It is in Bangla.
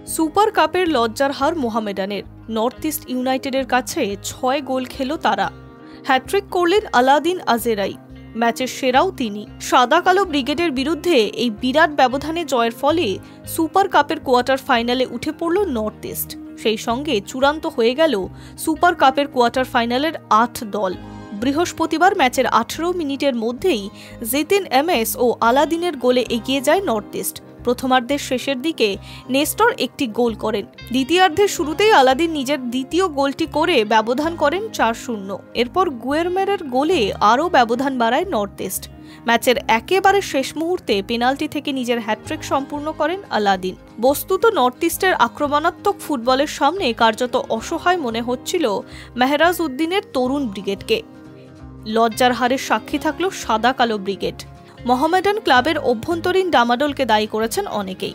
সুপার কাপের লজ্জার হার মোহামেডানের। নর্থ ইস্ট ইউনাইটেডের কাছে ৬ গোল খেল তারা। হ্যাট্রিক করলেন আলাদিন আজেরাই, ম্যাচের সেরাও তিনি। সাদা কালো ব্রিগেডের বিরুদ্ধে এই বিরাট ব্যবধানে জয়ের ফলে সুপার কাপের কোয়ার্টার ফাইনালে উঠে পড়ল নর্থ ইস্ট। সেই সঙ্গে চূড়ান্ত হয়ে গেল সুপার কাপের কোয়ার্টার ফাইনালের ৮ দল। বৃহস্পতিবার ম্যাচের ১৮ মিনিটের মধ্যেই জিতিন এমএস ও আলাদিনের গোলে এগিয়ে যায় নর্থ ইস্ট। প্রথমার্ধের শেষের দিকে নেস্টর একটি গোল করেন। দ্বিতীয়ার্ধের শুরুতেই আলাদিন নিজের দ্বিতীয় গোলটি করে ব্যবধান করেন ৪-০। এরপর গুয়েরমেরের গোলে আরও ব্যবধান বাড়ায় নর্থ ইস্ট। ম্যাচের একেবারে শেষ মুহূর্তে পেনাল্টি থেকে নিজের হ্যাট্রিক সম্পূর্ণ করেন আলাদিন। বস্তুত নর্থ ইস্টের আক্রমণাত্মক ফুটবলের সামনে কার্যত অসহায় মনে হচ্ছিল মেহরাজ উদ্দিনের তরুণ ব্রিগেডকে। লজ্জার হারের সাক্ষী থাকল সাদা কালো ব্রিগেড। মোহামেডান ক্লাবের অভ্যন্তরীণ ডামাডোলকে দায়ী করেছেন অনেকেই।